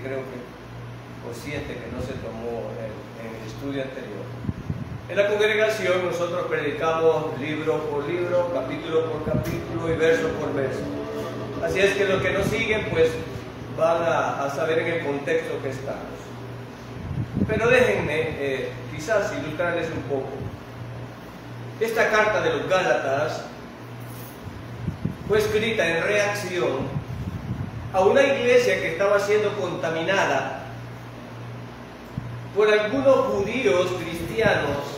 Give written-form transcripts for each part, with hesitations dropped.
creo que, o 7 que no se tomó en el estudio anterior. En la congregación nosotros predicamos libro por libro, capítulo por capítulo y verso por verso. Así es que los que nos siguen pues van a saber en el contexto que estamos. Pero déjenme quizás ilustrarles un poco. Esta carta de los Gálatas fue escrita en reacción a una iglesia que estaba siendo contaminada por algunos judíos cristianos,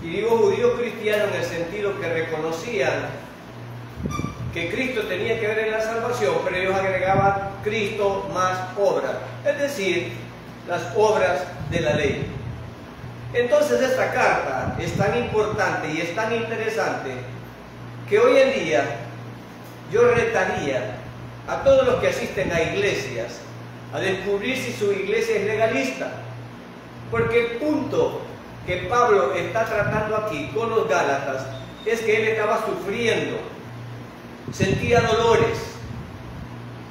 y digo judíos cristianos en el sentido que reconocían que Cristo tenía que ver en la salvación, pero ellos agregaban Cristo más obras, es decir, las obras de la ley. Entonces esta carta es tan importante y es tan interesante que hoy en día yo retaría a todos los que asisten a iglesias a descubrir si su iglesia es legalista, porque el punto que Pablo está tratando aquí con los Gálatas es que él estaba sufriendo, sentía dolores,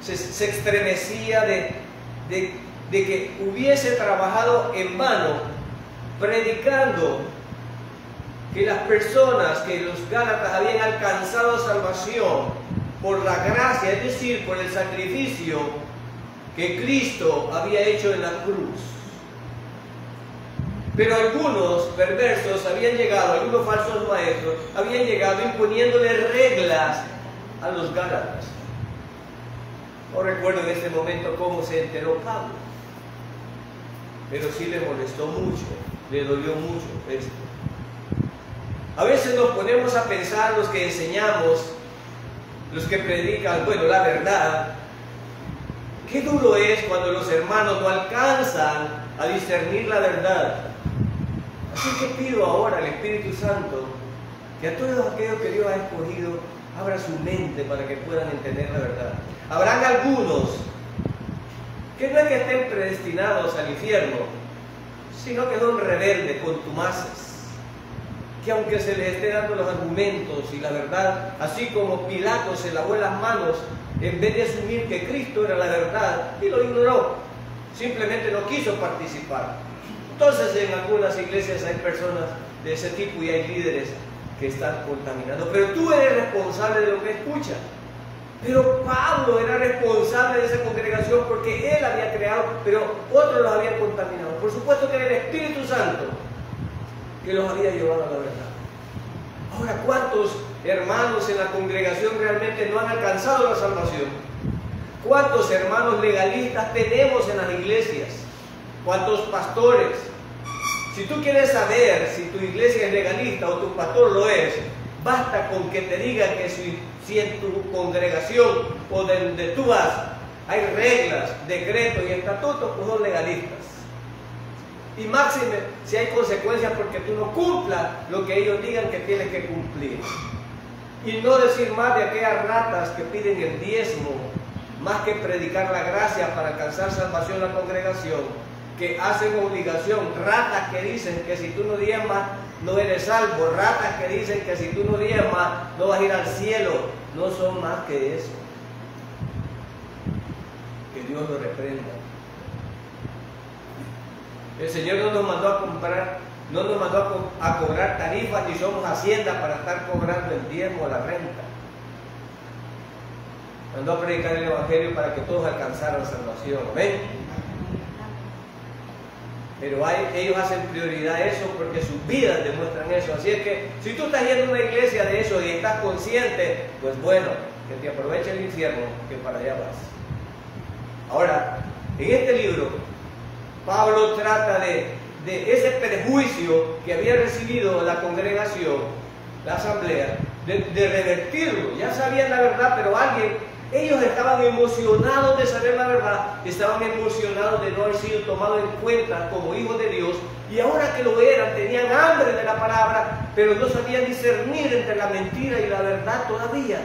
se estremecía de que hubiese trabajado en vano predicando que las personas, que los Gálatas habían alcanzado salvación por la gracia, es decir, por el sacrificio que Cristo había hecho en la cruz. Pero algunos perversos habían llegado, algunos falsos maestros habían llegado imponiéndole reglas a los Gálatas. No recuerdo en este momento cómo se enteró Pablo, pero sí le molestó mucho, le dolió mucho esto. A veces nos ponemos a pensar los que enseñamos, los que predican, bueno, la verdad, qué duro es cuando los hermanos no alcanzan a discernir la verdad. Así que pido ahora al Espíritu Santo que a todos aquellos que Dios ha escogido abra su mente para que puedan entender la verdad. Habrán algunos que no es que estén predestinados al infierno, sino que son rebeldes, contumaces, que aunque se les esté dando los argumentos y la verdad, así como Pilato se lavó las manos en vez de asumir que Cristo era la verdad y lo ignoró, simplemente no quiso participar. Entonces en algunas iglesias hay personas de ese tipo y hay líderes que están contaminando, pero tú eres responsable de lo que escuchas. Pero Pablo era responsable de esa congregación porque él había creado, pero otros los habían contaminado. Por supuesto que era el Espíritu Santo que los había llevado a la verdad. Ahora, ¿cuántos hermanos en la congregación realmente no han alcanzado la salvación? ¿Cuántos hermanos legalistas tenemos en las iglesias? ¿Cuántos pastores? Si tú quieres saber si tu iglesia es legalista o tu pastor lo es, basta con que te diga que si en tu congregación o donde tú vas hay reglas, decretos y estatutos, pues son legalistas. Y máxime si hay consecuencias porque tú no cumplas lo que ellos digan que tienes que cumplir. Y no decir más de aquellas ratas que piden el diezmo, más que predicar la gracia para alcanzar salvación a la congregación, que hacen obligación, ratas que dicen que si tú no diezmas no eres salvo, ratas que dicen que si tú no diezmas no vas a ir al cielo, no son más que eso. Que Dios lo reprenda. El Señor no nos mandó a comprar, no nos mandó a cobrar tarifas, ni somos hacienda para estar cobrando el diezmo o la renta. Mandó a predicar el Evangelio para que todos alcanzaran salvación. ¿Ven? Pero ellos hacen prioridad a eso porque sus vidas demuestran eso. Así es que si tú estás yendo a una iglesia de eso y estás consciente, pues bueno, que te aproveche el infierno, que para allá vas. Ahora, en este libro, Pablo trata de ese perjuicio que había recibido la congregación, la asamblea, de revertirlo. Ya sabían la verdad, pero ellos estaban emocionados de saber la verdad, estaban emocionados de no haber sido tomados en cuenta como hijos de Dios, y ahora que lo eran, tenían hambre de la palabra, pero no sabían discernir entre la mentira y la verdad todavía.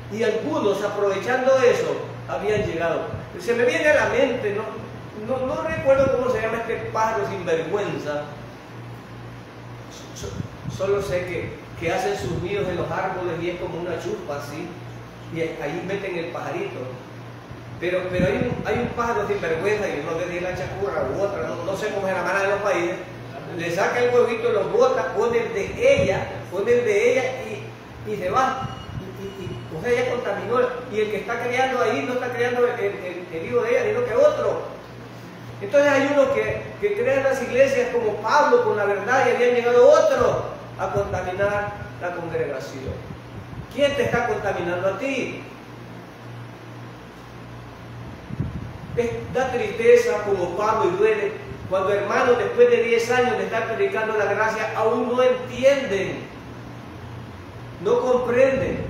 Y algunos, aprovechando eso, habían llegado. Se me viene a la mente, no recuerdo cómo se llama este pájaro sinvergüenza, solo sé que hacen sus nidos en los árboles y es como una chupa así, y ahí meten el pajarito. Pero hay un pájaro sinvergüenza, y uno le dice la chacurra u otra, no sé cómo se llamará en los países, le saca el huevito, lo bota, pone el de ella y se va. O sea, ella contaminó, y el que está creando ahí no está creando el hijo de ella, sino que otro. Entonces hay unos que crean las iglesias como Pablo con la verdad, y habían llegado otros a contaminar la congregación. ¿Quién te está contaminando a ti? Da tristeza como Pablo y duele cuando hermanos después de 10 años de estar predicando la gracia aún no entienden, no comprenden,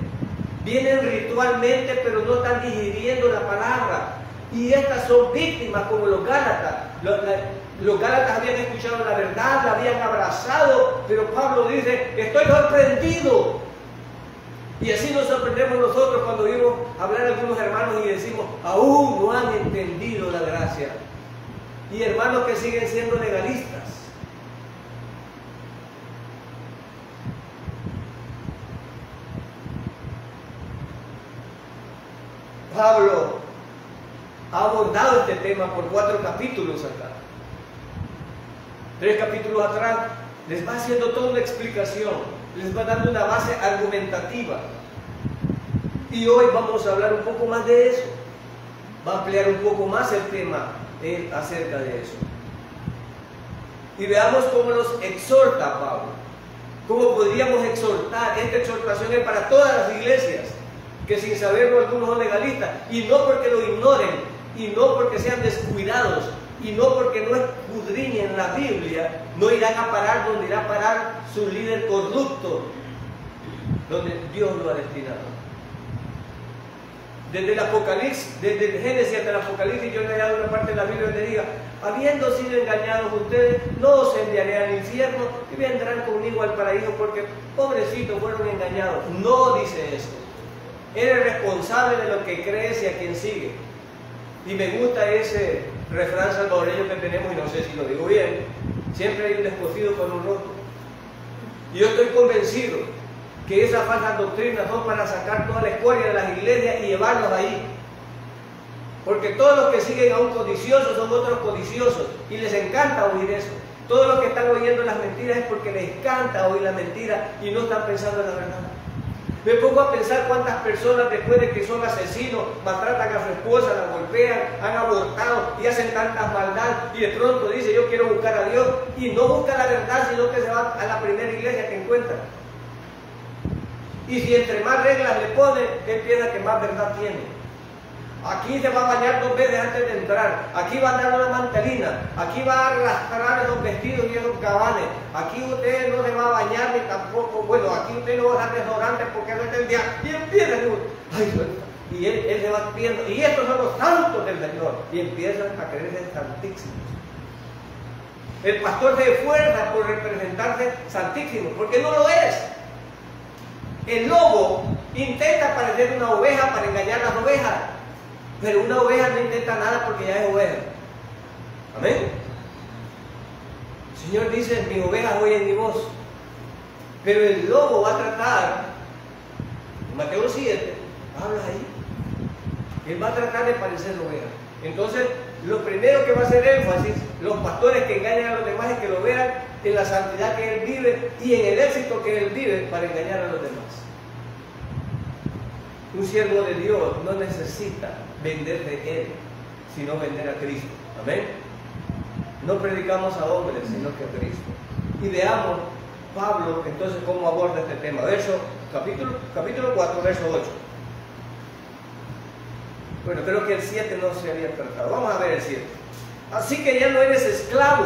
vienen ritualmente pero no están digiriendo la palabra, y estas son víctimas como los Gálatas. Los Gálatas habían escuchado la verdad, la habían abrazado, pero Pablo dice: estoy sorprendido. Y así nos sorprendemos nosotros cuando oímos hablar a algunos hermanos y decimos: aún no han entendido la gracia. Y hermanos que siguen siendo legalistas. Pablo ha abordado este tema por 4 capítulos acá. 3 capítulos atrás les va haciendo toda una explicación, les va dando una base argumentativa. Y hoy vamos a hablar un poco más de eso. Va a ampliar un poco más el tema acerca de eso. Y veamos cómo nos exhorta Pablo. Cómo podríamos exhortar. Esta exhortación es para todas las iglesias, que sin saberlo algunos son legalistas. Y no porque lo ignoren, y no porque sean descuidados, y no porque no escudriñen la Biblia, no irán a parar donde irá a parar su líder corrupto, donde Dios lo ha destinado. Desde el Apocalipsis, desde el Génesis hasta el Apocalipsis, yo le he dado una parte de la Biblia donde diga: habiendo sido engañados ustedes, no os enviaré al infierno y vendrán conmigo al paraíso, porque pobrecitos fueron engañados. No dice esto. Eres responsable de lo que crees y a quien sigue. Y me gusta ese refrán salvadoreño que tenemos, y no sé si lo digo bien: siempre hay un descosido con un roto. Y yo estoy convencido que esas falsas doctrinas son para sacar toda la escoria de las iglesias y llevarlos ahí. Porque todos los que siguen a un codicioso son otros codiciosos, y les encanta oír eso. Todos los que están oyendo las mentiras es porque les encanta oír la mentira y no están pensando en la verdad. Me pongo a pensar cuántas personas, después de que son asesinos, maltratan a su esposa, la golpean, han abortado y hacen tantas maldades, y de pronto dice: yo quiero buscar a Dios, y no busca la verdad, sino que se va a la primera iglesia que encuentra. Y si entre más reglas le pone, él piensa que más verdad tiene. Aquí se va a bañar 2 veces antes de entrar, aquí va a dar una mantelina, aquí va a arrastrar esos vestidos y esos gabanes, aquí usted no se va a bañar ni tampoco, bueno, aquí usted no va a usar desodorante porque no está el día. Y empieza, y él se va pidiendo, y estos son los santos del Señor, y empiezan a creerse santísimos. El pastor se esfuerza por representarse santísimo, porque no lo es. El lobo intenta parecer una oveja para engañar a las ovejas, pero una oveja no intenta nada porque ya es oveja. Amén. El Señor dice: mis ovejas oyen mi voz. Pero el lobo va a tratar, en Mateo 7, habla ahí, él va a tratar de parecer oveja. Entonces, lo primero que va a hacer énfasis los pastores que engañan a los demás es que lo vean en la santidad que él vive y en el éxito que él vive para engañar a los demás. Un siervo de Dios no necesita vender de él, sino vender a Cristo. Amén. No predicamos a hombres, sino que a Cristo. Y veamos Pablo entonces cómo aborda este tema. Capítulo 4, verso 8. Bueno, creo que el 7 no se había tratado. Vamos a ver el 7. Así que ya no eres esclavo,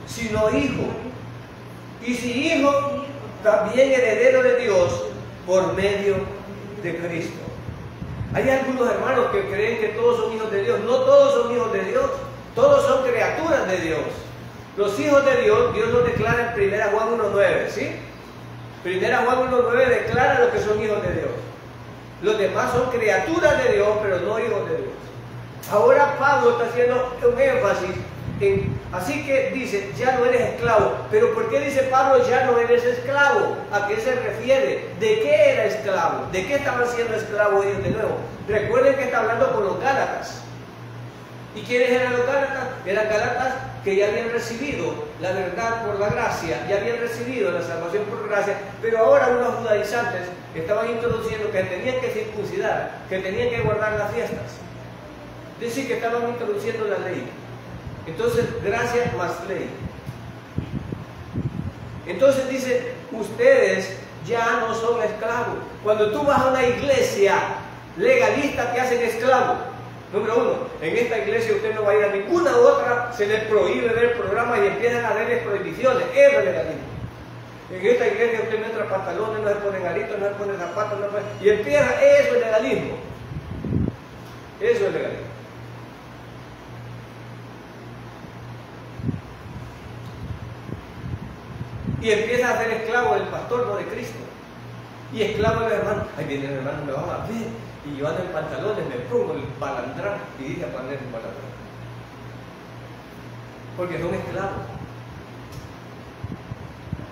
sino hijo. Y si hijo, también heredero de Dios por medio de Cristo. Hay algunos hermanos que creen que todos son hijos de Dios. No todos son hijos de Dios. Todos son criaturas de Dios. Los hijos de Dios, Dios los declara en 1 Juan 1.9, ¿sí? 1 Juan 1.9 declara lo que son hijos de Dios. Los demás son criaturas de Dios, pero no hijos de Dios. Ahora Pablo está haciendo un énfasis Así que dice, ya no eres esclavo. Pero ¿por qué dice Pablo, ya no eres esclavo? ¿A qué se refiere? ¿De qué era esclavo? ¿De qué estaban siendo esclavos ellos de nuevo? Recuerden que está hablando con los Gálatas. ¿Y quiénes eran los Gálatas? Eran Gálatas que ya habían recibido la verdad por la gracia, ya habían recibido la salvación por gracia, pero ahora unos judaizantes estaban introduciendo que tenían que circuncidar, que tenían que guardar las fiestas. Es decir, que estaban introduciendo la ley. Entonces, gracia más ley. Entonces dice, ustedes ya no son esclavos. Cuando tú vas a una iglesia legalista, te hacen esclavo. Número uno, en esta iglesia usted no va a ir a ninguna otra, se les prohíbe ver programas y empiezan a haberles prohibiciones. Eso es legalismo. En esta iglesia usted no entra pantalones, no se ponen aritos, no se ponen zapatos, no pone... y empieza, eso es legalismo. Eso es legalismo. Y empieza a ser esclavo del pastor, no de Cristo. Y esclavo del hermano. Ahí viene el hermano, me van a ver. Y yo ando en pantalones, me pongo el balandrán y dije a poner el balandrán. Porque son esclavos.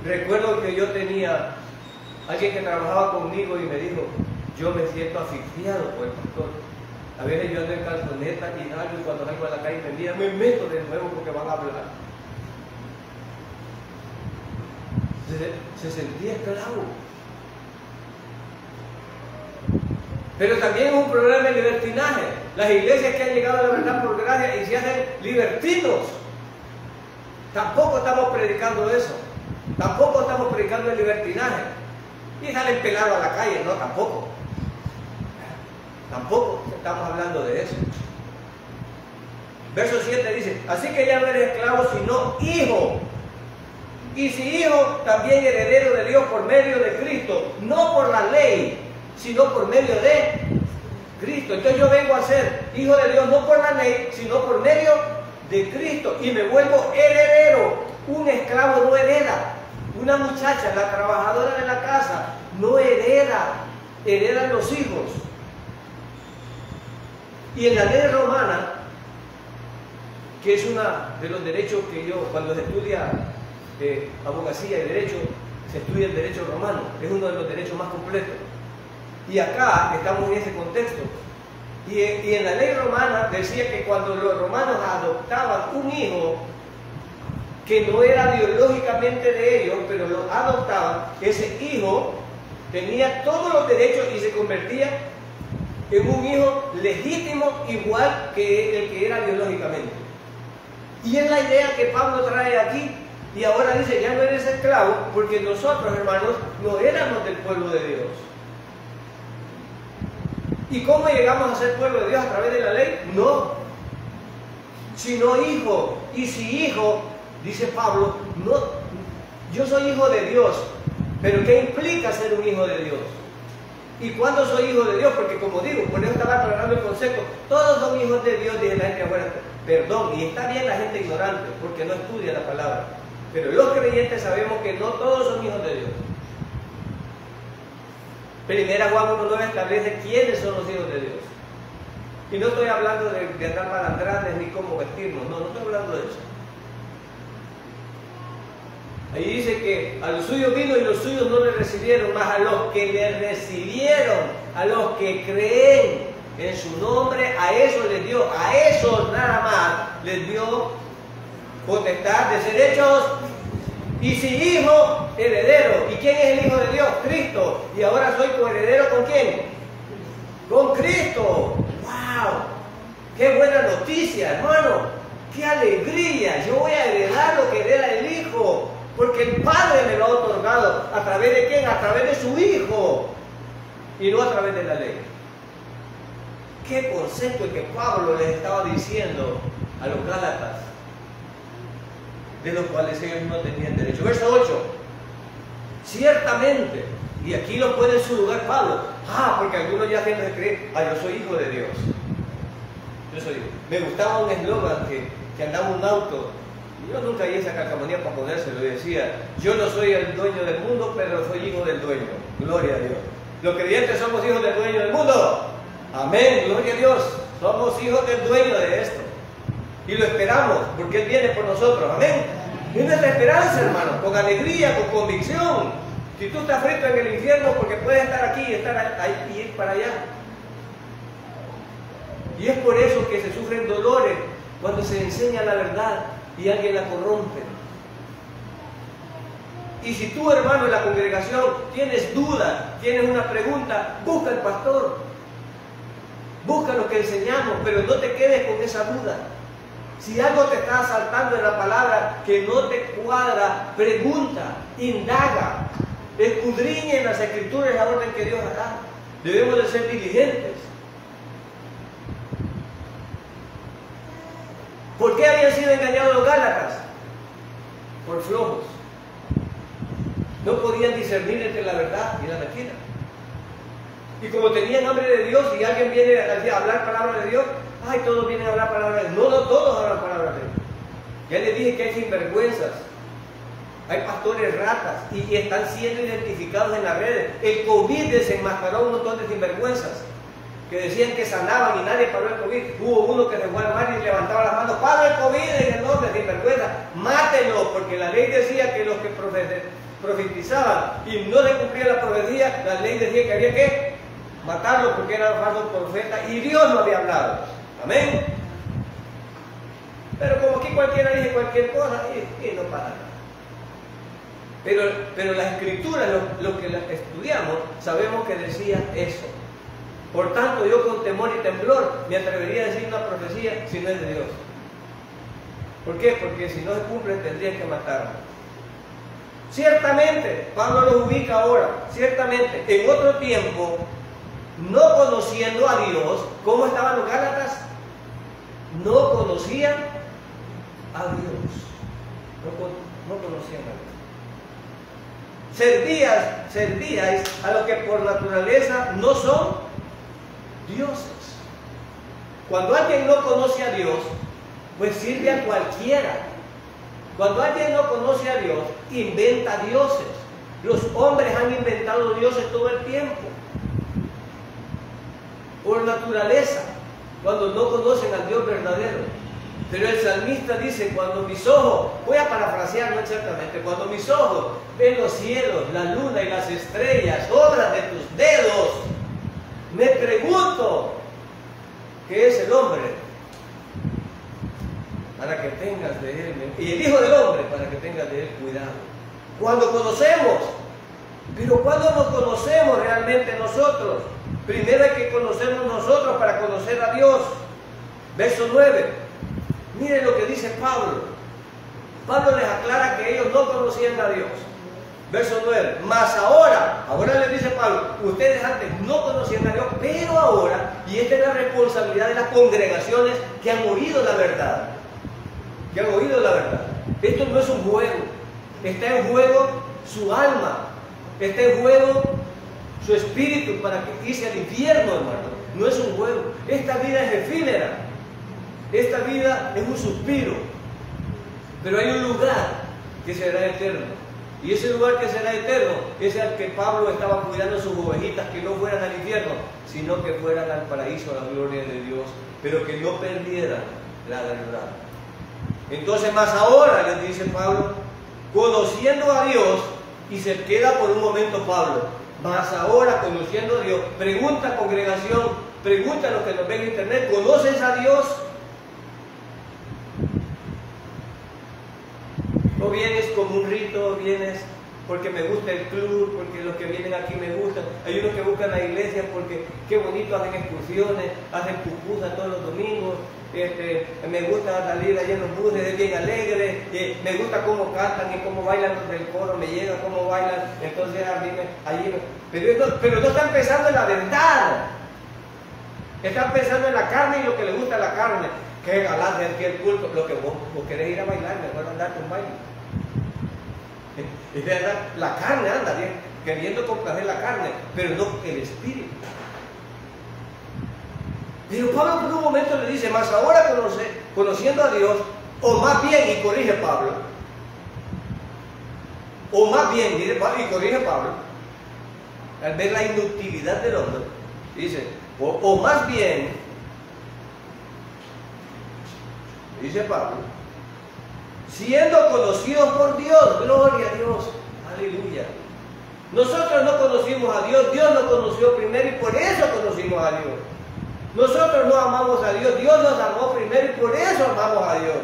Recuerdo que yo tenía alguien que trabajaba conmigo y me dijo, yo me siento asfixiado por el pastor. A veces yo ando en calzoneta y algo, y cuando salgo a la calle me meto de nuevo porque van a hablar. Se sentía esclavo. Pero también es un problema de libertinaje. Las iglesias que han llegado a la verdad por gracia y se hacen libertinos. Tampoco estamos predicando eso. Tampoco estamos predicando el libertinaje. Y salen pelados a la calle, no, tampoco. Tampoco estamos hablando de eso. Verso 7 dice, así que ya no eres esclavo, sino hijo. Y si hijo, también heredero de Dios por medio de Cristo, no por la ley, sino por medio de Cristo. Entonces yo vengo a ser hijo de Dios no por la ley, sino por medio de Cristo. Y me vuelvo heredero. Un esclavo no hereda. Una muchacha, la trabajadora de la casa, no hereda. Heredan los hijos. Y en la ley romana, que es uno de los derechos que yo, cuando se estudia abogacía y derecho, se estudia el derecho romano. Es uno de los derechos más completos. Y acá estamos en ese contexto. Y en la ley romana decía que cuando los romanos adoptaban un hijo que no era biológicamente de ellos, pero lo adoptaban, ese hijo tenía todos los derechos y se convertía en un hijo legítimo igual que el que era biológicamente. Y es la idea que Pablo trae aquí. Y ahora dice, ya no eres esclavo, porque nosotros, hermanos, no éramos del pueblo de Dios. ¿Y cómo llegamos a ser pueblo de Dios? ¿A través de la ley? No. Sino hijo. Y si hijo, dice Pablo, no, yo soy hijo de Dios. Pero ¿qué implica ser un hijo de Dios? ¿Y cuándo soy hijo de Dios? Porque como digo, por eso estaba aclarando el concepto, todos son hijos de Dios, dice la gente afuera. Perdón, y está bien la gente ignorante, porque no estudia la palabra. Pero los creyentes sabemos que no todos son hijos de Dios. Primera Juan 1:9 establece quiénes son los hijos de Dios. Y no estoy hablando de andar malandranes ni cómo vestirnos, no estoy hablando de eso. Ahí dice que a los suyos vino y los suyos no le recibieron, mas a los que le recibieron, a los que creen en su nombre, a esos les dio, a esos nada más les dio potestad de ser hechos, y si hijo, heredero. ¿Y quién es el hijo de Dios? Cristo. Y ahora soy coheredero ¿con quién? Con Cristo. ¡Wow! ¡Qué buena noticia, hermano! ¡Qué alegría! Yo voy a heredar lo que hereda el hijo, porque el Padre me lo ha otorgado. ¿A través de quién? A través de su hijo, y no a través de la ley. ¿Qué concepto el que Pablo les estaba diciendo a los Gálatas, de los cuales ellos no tenían derecho? Verso 8. Ciertamente, y aquí lo pone en su lugar Pablo. Porque algunos ya tienen que creer, yo soy hijo de Dios. Yo soy hijo. Me gustaba un eslogan que andaba un auto. Yo nunca hice esa calcamonía para ponérselo y decía, yo no soy el dueño del mundo, pero soy hijo del dueño. Gloria a Dios. Los creyentes somos hijos del dueño del mundo. Amén, gloria a Dios. Somos hijos del dueño de esto. y lo esperamos, porque Él viene por nosotros, amén. Es nuestra esperanza, hermano, con alegría, con convicción. Si tú estás frito en el infierno, porque puedes estar aquí, estar ahí y ir para allá. Y es por eso que se sufren dolores cuando se enseña la verdad y alguien la corrompe. Y si tú, hermano, en la congregación tienes dudas, tienes una pregunta, busca al pastor. Busca lo que enseñamos, pero no te quedes con esa duda. Si algo te está asaltando en la palabra que no te cuadra, pregunta, indaga, escudriña en las escrituras la orden que Dios da. Debemos de ser diligentes. ¿Por qué habían sido engañados los gálatas? Por flojos. No podían discernir entre la verdad y la mentira. Y como tenían hambre de Dios y alguien viene a hablar palabra de Dios, ay, todos vienen a hablar palabra de Dios. No, no todos hablan palabra de Dios. Ya les dije que hay sinvergüenzas, hay pastores ratas y están siendo identificados en las redes. El COVID desenmascaró a un montón de sinvergüenzas que decían que sanaban y nadie paró el COVID. Hubo uno que se fue al mar y levantaba las manos, ¡paro el COVID en el nombre de sinvergüenza! ¡Mátenlo! Porque la ley decía que los que profetizaban y no se cumplía la profecía, la ley decía que había que matarlo porque era falso profeta y Dios no había hablado. Amén. Pero como aquí cualquiera dice cualquier cosa y no pasa nada. Pero las escrituras, lo que las estudiamos, sabemos que decía eso. Por tanto, yo con temor y temblor me atrevería a decir una profecía si no es de Dios. ¿Por qué? Porque si no se cumple tendrían que matarlo. Ciertamente, Pablo lo ubica ahora, ciertamente, en otro tiempo, no conociendo a Dios, ¿cómo estaban los gálatas? No conocían a Dios. No conocían a Dios. Servíais a los que por naturaleza no son dioses. Cuando alguien no conoce a Dios, pues sirve a cualquiera. Cuando alguien no conoce a Dios, inventa dioses. Los hombres han inventado dioses todo el tiempo. Por naturaleza, cuando no conocen al Dios verdadero. Pero el salmista dice, cuando mis ojos, voy a parafrasear no exactamente, cuando mis ojos ven los cielos, la luna y las estrellas, obras de tus dedos, me pregunto, ¿qué es el hombre? Para que tengas de él, y el Hijo del Hombre, para que tengas de él cuidado. Cuando conocemos, pero cuando nos conocemos realmente nosotros, primero hay que conocernos nosotros para conocer a Dios. Verso 9, miren lo que dice Pablo. Pablo les aclara que ellos no conocían a Dios. Verso 9, mas ahora les dice Pablo, ustedes antes no conocían a Dios, pero ahora, y esta es la responsabilidad de las congregaciones que han oído la verdad, Esto no es un juego, está en juego su alma, está en juego su espíritu para que irse al infierno, hermano. No es un juego, esta vida es efímera, esta vida es un suspiro, pero hay un lugar que será eterno. Y ese lugar que será eterno es el que Pablo estaba cuidando sus ovejitas, que no fueran al infierno, sino que fueran al paraíso, a la gloria de Dios, pero que no perdieran la verdad. Entonces, más ahora, les dice Pablo, conociendo a Dios, y se queda por un momento Pablo, más ahora conociendo a Dios, pregunta congregación, pregunta a los que nos ven en internet, ¿conoces a Dios? O vienes como un rito, vienes porque me gusta el club, porque los que vienen aquí me gustan. Hay unos que buscan la iglesia porque qué bonito, hacen excursiones, hacen pupusas todos los domingos. Me gusta salir allá en los buses, es bien alegre, me gusta cómo cantan y cómo bailan los del coro, me llega cómo bailan, entonces a mí pero no están pensando en la verdad, están pensando en la carne y lo que les gusta la carne. Qué galán de aquí el culto, lo que vos querés ir a bailar, mejor andarte un baile. Es verdad, la carne anda bien, queriendo complacer la carne, pero no el espíritu. Pero Pablo por un momento le dice, más ahora conociendo a Dios, o más bien, y corrige Pablo, o más bien, mire, y corrige Pablo, al ver la inutilidad del hombre, dice, o más bien, dice Pablo, siendo conocidos por Dios, gloria a Dios, aleluya. Nosotros no conocimos a Dios, Dios nos conoció primero y por eso conocimos a Dios. Nosotros no amamos a Dios, Dios nos amó primero y por eso amamos a Dios.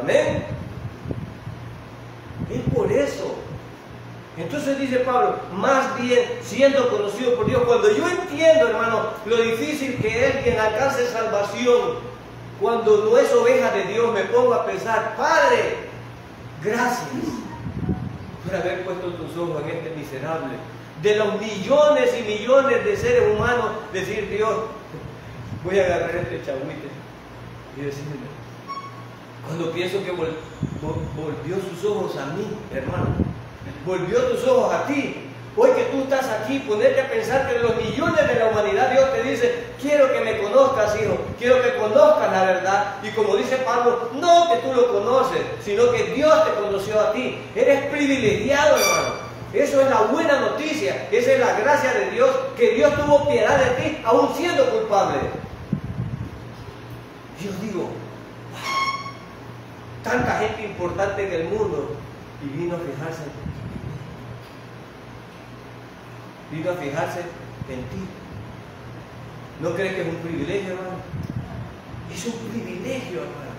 Amén. Es por eso. Entonces dice Pablo, más bien siendo conocido por Dios, cuando yo entiendo, hermano, lo difícil que es quien alcance salvación, cuando no es oveja de Dios, me pongo a pensar, Padre, gracias por haber puesto tus ojos en este miserable. De los millones y millones de seres humanos, decir, Dios, voy a agarrar este chagüite y decirle, cuando pienso que volvió sus ojos a mí, hermano, volvió tus ojos a ti. Hoy que tú estás aquí, ponerte a pensar que de los millones de la humanidad, Dios te dice, quiero que me conozcas, hijo, quiero que conozcas la verdad. Y como dice Pablo, no que tú lo conoces, sino que Dios te conoció a ti. Eres privilegiado, hermano. Eso es la buena noticia, esa es la gracia de Dios, que Dios tuvo piedad de ti, aún siendo culpable. Yo digo, wow, tanta gente importante en el mundo, y vino a fijarse en ti. Vino a fijarse en ti. ¿No crees que es un privilegio, hermano? Es un privilegio, hermano.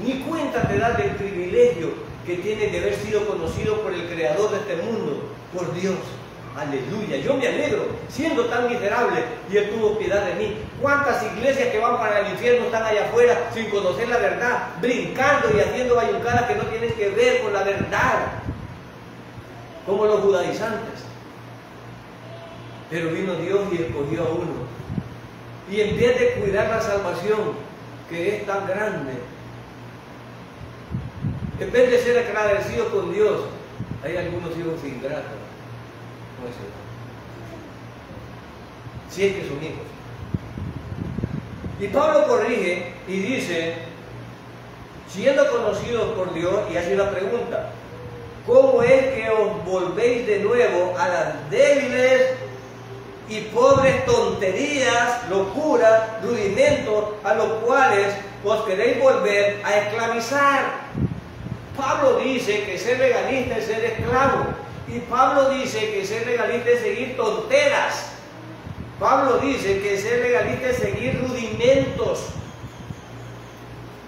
Ni cuenta te das del privilegio que tienes de haber sido conocido por el Creador de este mundo, por Dios. Aleluya. Yo me alegro, siendo tan miserable, y Él tuvo piedad de mí. ¿Cuántas iglesias que van para el infierno están allá afuera sin conocer la verdad, brincando y haciendo bayuncadas que no tienen que ver con la verdad? Como los judaizantes. Pero vino Dios y escogió a uno. Y en vez de cuidar la salvación, que es tan grande, en vez de ser agradecidos con Dios, hay algunos hijos ingratos. No es cierto. Si es que son hijos. Y Pablo corrige y dice, siendo conocidos por Dios, y hace una pregunta, ¿cómo es que os volvéis de nuevo a las débiles y pobres tonterías, locuras, rudimentos a los cuales os queréis volver a esclavizar? Pablo dice que ser legalista es ser esclavo. Y Pablo dice que ser legalista es seguir tonteras. Pablo dice que ser legalista es seguir rudimentos.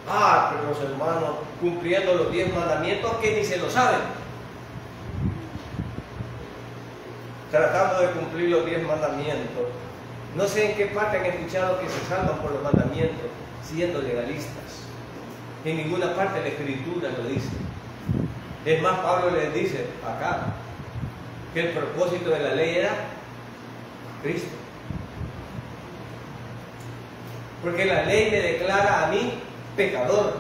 Pero los hermanos cumpliendo los 10 mandamientos que ni se lo saben. Tratando de cumplir los 10 mandamientos. No sé en qué parte han escuchado que se salvan por los mandamientos siendo legalistas. En ninguna parte de la Escritura lo dice. Es más, Pablo les dice acá que el propósito de la ley era Cristo. Porque la ley me declara a mí pecador,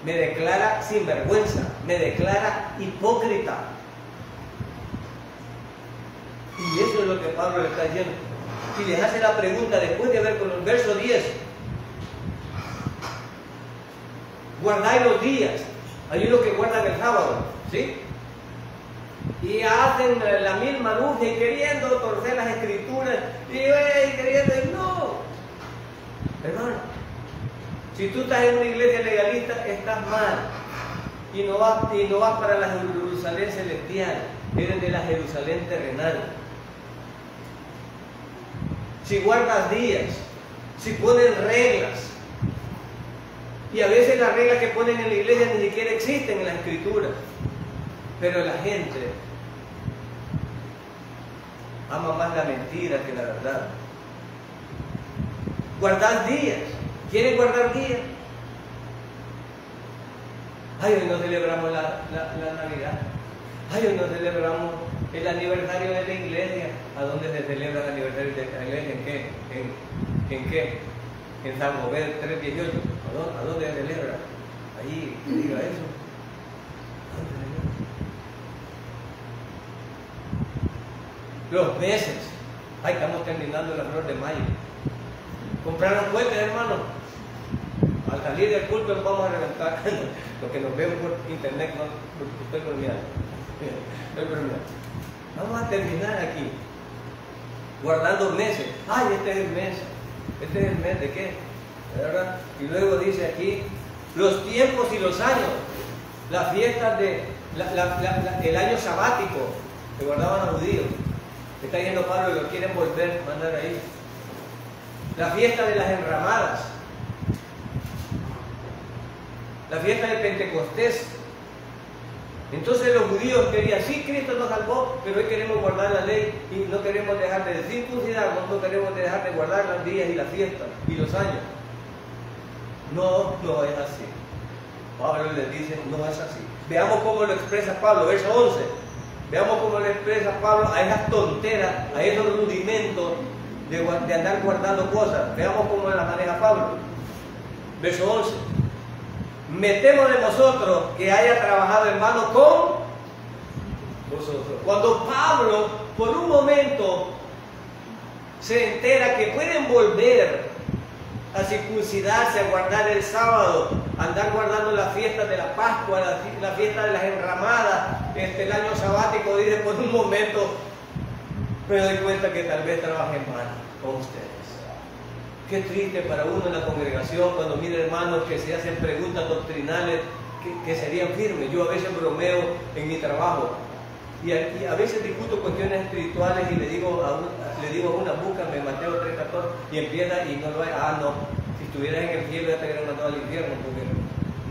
me declara sinvergüenza, me declara hipócrita. Y eso es lo que Pablo le está diciendo. Y les hace la pregunta después de ver con el verso 10. Guardáis los días. Hay unos que guardan el sábado, ¿sí? Y hacen la misma lucha y queriendo torcer las escrituras y queriendo, no. Hermano, si tú estás en una iglesia legalista, estás mal. Y no vas para la Jerusalén celestial, eres de la Jerusalén terrenal. Si guardas días, si ponen reglas, y a veces las reglas que ponen en la iglesia ni siquiera existen en la Escritura, pero la gente ama más la mentira que la verdad. Guardar días. ¿Quieren guardar días? Ay, hoy no celebramos la Navidad. Ay, hoy no celebramos el aniversario de la iglesia. ¿A dónde se celebra el aniversario de la iglesia? ¿En qué? ¿En qué? En San Jovel 318. ¿A dónde se celebra? Allí, que diga eso. Los meses. Ay, estamos terminando la flor de mayo. Compraron cohetes, hermano. Al salir del culto nos vamos a reventar. Los que nos ven por internet, no, estoy bromeando. Vamos a terminar aquí. Guardando meses. Ay, este es el mes. ¿Este es el mes de qué? ¿verdad? Y luego dice aquí, los tiempos y los años, las fiestas de el año sabático que guardaban los judíos. Está diciendo Pablo que lo quieren volver a mandar ahí. La fiesta de las enramadas, la fiesta de Pentecostés. Entonces los judíos querían, sí, Cristo nos salvó, pero hoy queremos guardar la ley y no queremos dejar de circuncidarnos, no queremos dejar de guardar los días y las fiestas y los años. No, no es así. Pablo les dice, no es así. Veamos cómo lo expresa Pablo, verso 11. Veamos cómo lo expresa Pablo a esas tonteras, a esos rudimentos de andar guardando cosas. Veamos cómo las maneja Pablo. Verso 11. Metemos de nosotros que haya trabajado en vano con vosotros. Cuando Pablo, por un momento, se entera que pueden volver a circuncidarse, a guardar el sábado, a andar guardando las fiestas de la Pascua, la fiesta de las enramadas, el año sabático, dice, por un momento me doy cuenta que tal vez trabaje en vano con ustedes. Qué triste para uno en la congregación cuando mira hermanos que se hacen preguntas doctrinales que serían firmes. Yo a veces bromeo en mi trabajo y a veces discuto cuestiones espirituales y le digo a una, búscame Mateo 3:14 y empieza y no lo hay. Ah, no, si estuvieras en el cielo ya te hubieran mandado al infierno porque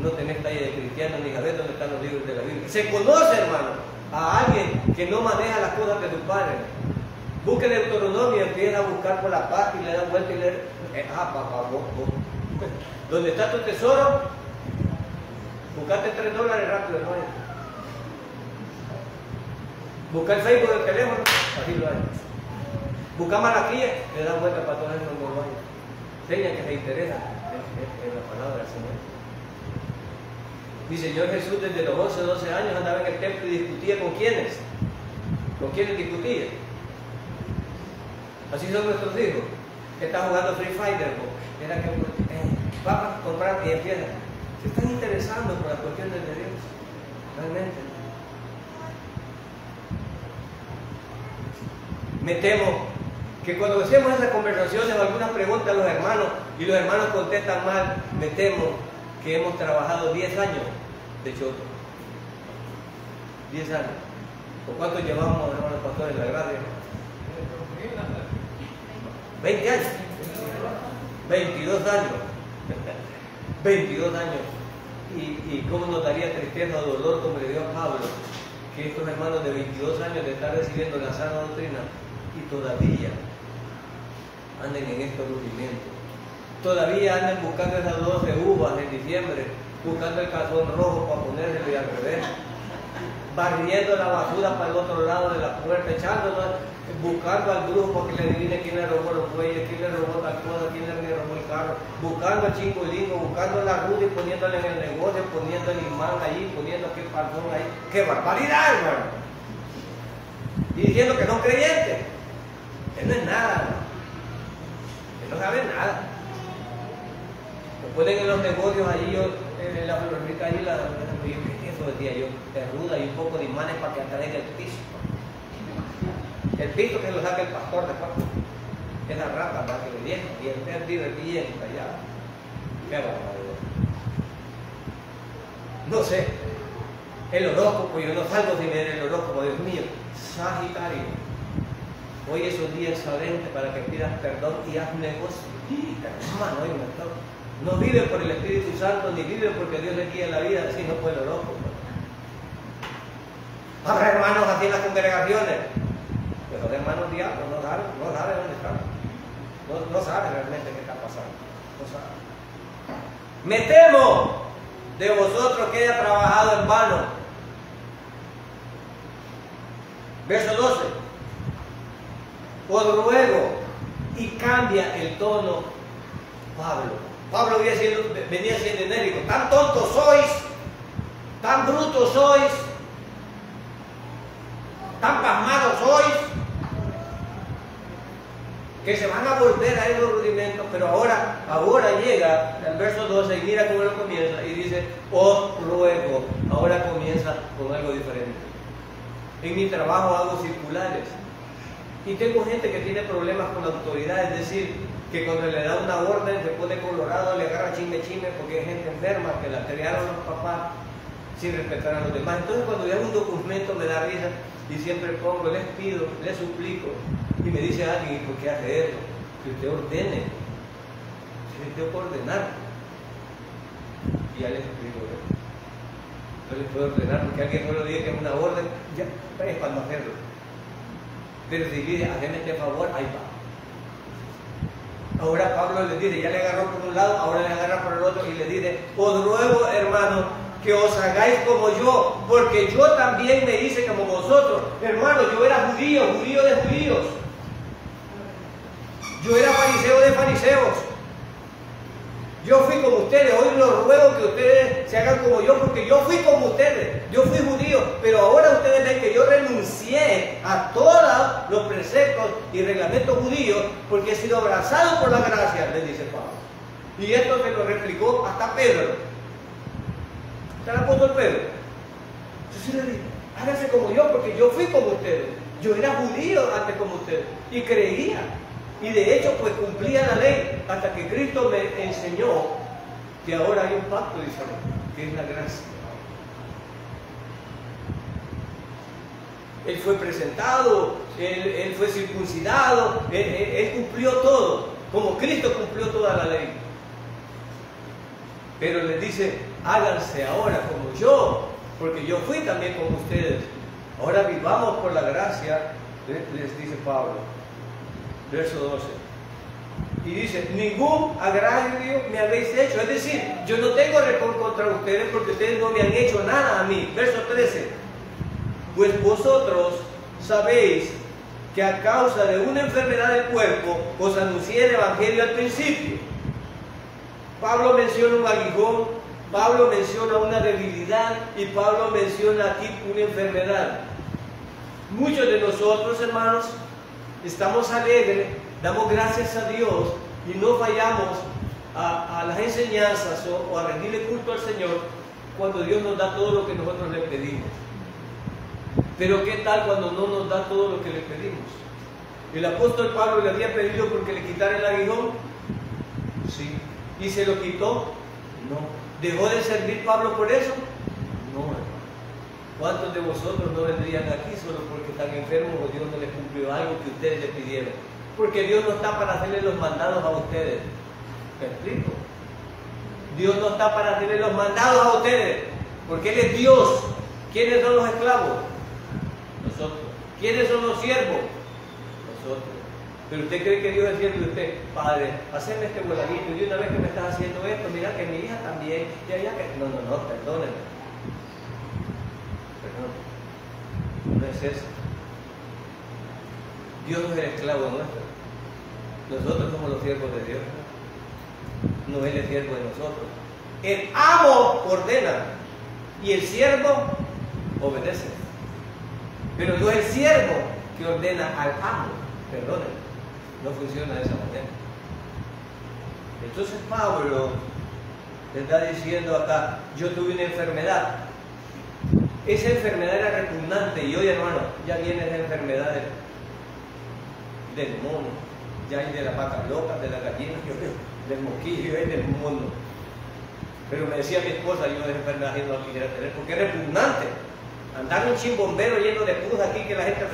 no tenés talla de cristiano ni sabés dónde están los libros de la Biblia. Se conoce, hermano, a alguien que no maneja las cosas de sus padres. Busca el Deuteronomio y empieza a buscar por la paz y le da vuelta y le... papá, vos. ¿Dónde está tu tesoro? Buscaste $3 rápido, hermano. Busca el Facebook del teléfono, así lo hay. Busca Malaquía, le da vuelta para todos esos mormones. Seña que se interesa en la palabra del Señor. Mi Señor Jesús desde los 11, 12 años andaba en el templo y discutía con quiénes. ¿Con quiénes discutía? Así son nuestros hijos. Está jugando Free Fighter, era que vamos a comprar y empieza. Se están interesando por las cuestiones de Dios, realmente. Me temo que cuando hacemos esas conversaciones o algunas preguntas a los hermanos y los hermanos contestan mal, me temo que hemos trabajado 10 años de choto. 10 años. ¿Por cuánto llevamos, hermanos pastores, en la gracia? 20 años, 22 años, 22 años. Y cómo nos daría tristeza o dolor, como le dio a Pablo, que estos hermanos de 22 años de estar recibiendo la sana doctrina y todavía anden en estos rudimentos. Todavía andan buscando esas 12 uvas en diciembre, buscando el calzón rojo para ponérselo y al revés, barriendo la basura para el otro lado de la puerta, echándonos, buscando al brujo para que le adivine quién le robó los bueyes, quién le robó tal cosa, quién le robó el carro, buscando al Chingolingo, buscando a la Rudy, poniéndole en el negocio, poniendo el imán ahí, poniendo aquel calzón ahí. ¡Qué barbaridad, hermano! Y diciendo que son creyentes. Él no es nada, hermano. Él no sabe nada. Lo ponen en los negocios allí, en la florita allí, eso decía yo, de ruda y un poco de imanes para que atraiga el piso. El piso que lo saca el pastor de cuarto. Esa rata para que le viene y el perdido bien allá. Qué barbaridad. No sé, el horóscopo, yo no salgo sin ver el horóscopo, Dios mío. Sagitario, hoy es un día excelente para que pidas perdón y haz negocio. Hermano, hoy no vive por el Espíritu Santo, ni vive porque Dios le guía la vida, sino por el horóscopo. Habrá hermanos así en las congregaciones, pero los hermanos diablos no saben dónde están, no saben realmente qué está pasando, no saben. Me temo de vosotros que haya trabajado en vano. Verso 12. Os ruego, y cambia el tono Pablo venía siendo enérgico. Tan tontos sois, tan brutos sois, tan pasmados sois, que se van a volver a esos rudimentos. Pero ahora llega el verso 12 y mira cómo lo comienza y dice, os ruego. Ahora comienza con algo diferente. En mi trabajo hago circulares y tengo gente que tiene problemas con la autoridad, es decir, que cuando le da una orden se pone colorado, le agarra chisme porque hay gente enferma que la crearon los papás sin respetar a los demás. Entonces cuando yo hago un documento me da risa y siempre pongo, les pido, les suplico, y me dice alguien, ¿y por qué hace eso? Que usted ordene, si le tengo que ordenar. Y ya les explico, no les puedo ordenar porque alguien no lo diga que es una orden, ya es para no hacerlo. Pero si dice, hazme este favor, ahí va. Ahora Pablo le dice, ya le agarró por un lado, ahora le agarra por el otro y le dice, os ruego, hermano, que os hagáis como yo, porque yo también me hice como vosotros. Hermano, yo era judío, judío de judíos. Yo era fariseo de fariseos. Yo fui como ustedes. Hoy los ruego que ustedes se hagan como yo, porque yo fui como ustedes. Yo fui judío, pero ahora ustedes ven que yo renuncié a todos los preceptos y reglamentos judíos, porque he sido abrazado por la gracia, les dice Pablo. Y esto se lo replicó hasta Pedro. Está el apóstol Pedro. Yo sí le dije, háganse como yo, porque yo fui como ustedes. Yo era judío antes como ustedes y creía. Y de hecho, pues cumplía la ley hasta que Cristo me enseñó que ahora hay un pacto diferente, que es la gracia. Él fue presentado, él fue circuncidado, él cumplió todo, como Cristo cumplió toda la ley. Pero les dice, háganse ahora como yo, porque yo fui también como ustedes. Ahora vivamos por la gracia, les dice Pablo. Verso 12. Y dice, ningún agravio me habéis hecho. Es decir, yo no tengo rencor contra ustedes porque ustedes no me han hecho nada a mí. Verso 13. Pues vosotros sabéis que a causa de una enfermedad del cuerpo os anuncié el Evangelio al principio. Pablo menciona un aguijón, Pablo menciona una debilidad y Pablo menciona aquí una enfermedad. Muchos de nosotros, hermanos, estamos alegres, damos gracias a Dios y no fallamos a las enseñanzas o a rendirle culto al Señor cuando Dios nos da todo lo que nosotros le pedimos. Pero ¿qué tal cuando no nos da todo lo que le pedimos? ¿El apóstol Pablo le había pedido porque le quitara el aguijón? Sí. ¿Y se lo quitó? No. ¿Dejó de servir Pablo por eso? No, hermano. ¿Cuántos de vosotros no vendrían aquí solo porque están enfermos o Dios no les cumplió algo que ustedes le pidieron? Porque Dios no está para hacerle los mandados a ustedes. ¿Me explico? Dios no está para hacerle los mandados a ustedes, porque Él es Dios. ¿Quiénes son los esclavos? Nosotros. ¿Quiénes son los siervos? Nosotros. Pero usted cree que Dios es siervo de usted, Padre, haceme este voladito y una vez que me estás haciendo esto, mira que mi hija también, ya que... No, perdónenme. No es eso. Dios no es el esclavo nuestro. Nosotros somos los siervos de Dios. No Él es siervo de nosotros. El amo ordena y el siervo obedece. Pero no es el siervo que ordena al amo. Perdónenme. No funciona de esa manera. Entonces Pablo le está diciendo acá, yo tuve una enfermedad. Esa enfermedad era repugnante y hoy, hermano, ya viene esa enfermedad del mono, ya hay de la vaca loca, de la gallina, del mosquillo y del mono. Pero me decía mi esposa, yo esa enfermedad no la quisiera tener porque es repugnante. Andar un chimbombero lleno de pus aquí que la gente,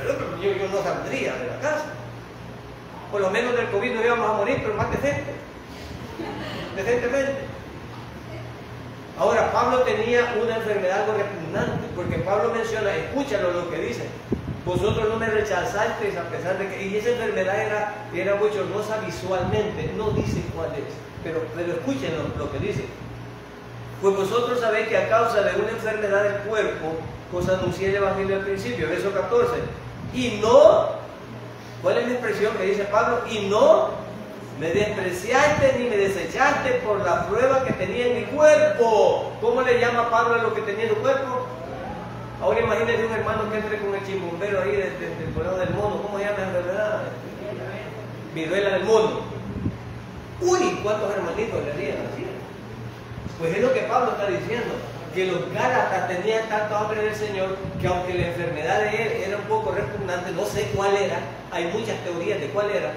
yo no saldría de la casa. Por lo menos del COVID no íbamos a morir, pero más decentemente. Ahora, Pablo tenía una enfermedad algo repugnante, porque Pablo menciona, escúchalo lo que dice, vosotros no me rechazasteis a pesar de que, y esa enfermedad era bochornosa visualmente, no dice cuál es, pero escuchen lo que dice. Pues vosotros sabéis que a causa de una enfermedad del cuerpo, os anuncié el Evangelio al principio, verso 14, y no, ¿cuál es la expresión que dice Pablo? Y no me despreciaste ni me desechaste por la prueba que tenía en mi cuerpo. ¿Cómo le llama Pablo a lo que tenía en su cuerpo? Ahora imagínense un hermano que entre con el chimbombero ahí del problema del mono. ¿Cómo se llama la enfermedad? Viruela del mono. Uy, ¿cuántos hermanitos le harían así? Pues es lo que Pablo está diciendo, que los Gálatas tenían tanto hambre del Señor que aunque la enfermedad de él era un poco repugnante, no sé cuál era, hay muchas teorías de cuál era,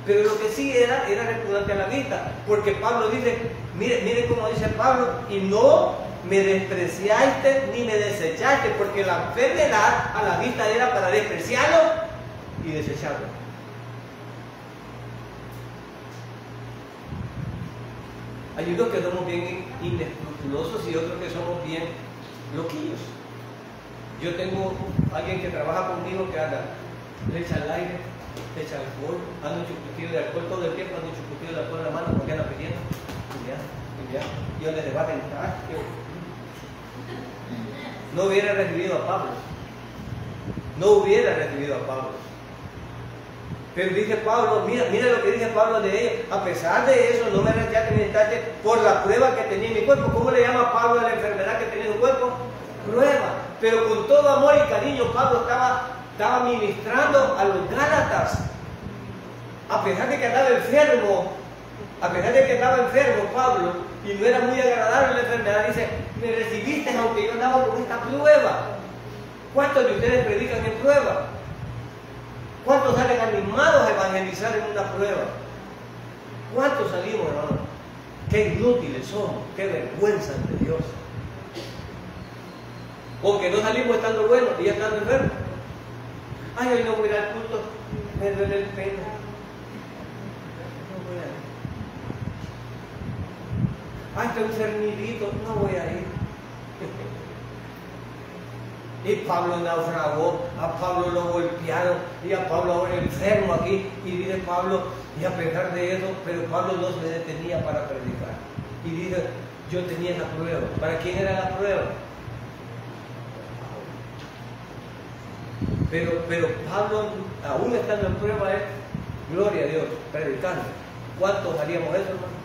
pero lo que sí era repugnante a la vista, porque Pablo dice, mire cómo dice Pablo, y no me despreciaste ni me desechaste, porque la enfermedad a la vista era para despreciarlo y desecharlo. Hay unos que somos bien inescrupulosos y otros que somos bien loquillos. Yo tengo alguien que trabaja conmigo que anda, le echa el aire, le echa alcohol, anda un chuputillo de alcohol todo el tiempo, anda un chuputillo de alcohol en la mano porque anda pidiendo. Y yo les va a aventar. No hubiera recibido a Pablo. No hubiera recibido a Pablo. Pero dice Pablo, mira lo que dice Pablo de ellos. A pesar de eso, no me rechazaste ni necesitaste por la prueba que tenía en mi cuerpo. ¿Cómo le llama Pablo a la enfermedad que tenía en su cuerpo? Prueba. Pero con todo amor y cariño, Pablo estaba ministrando a los Gálatas. A pesar de que andaba enfermo, Pablo, y no era muy agradable la enfermedad, dice, me recibiste aunque yo andaba con esta prueba. ¿Cuántos de ustedes predican en prueba? ¿Cuántos salen animados a evangelizar en una prueba? ¿Cuántos salimos, hermano? Qué inútiles somos, qué vergüenza ante Dios. O que no salimos estando buenos y ya estando enfermos. Ay, hoy no voy a ir al culto, me duele el pelo. No voy a ir. Ay, tengo un cernidito, no voy a ir. Y Pablo naufragó, a Pablo lo golpearon, y a Pablo ahora enfermo aquí, y dice Pablo, y a pesar de eso, pero Pablo no se detenía para predicar. Y dice, yo tenía la prueba. ¿Para quién era la prueba? Pero Pablo, aún estando en prueba, es gloria a Dios, predicando. ¿Cuántos haríamos eso, hermano?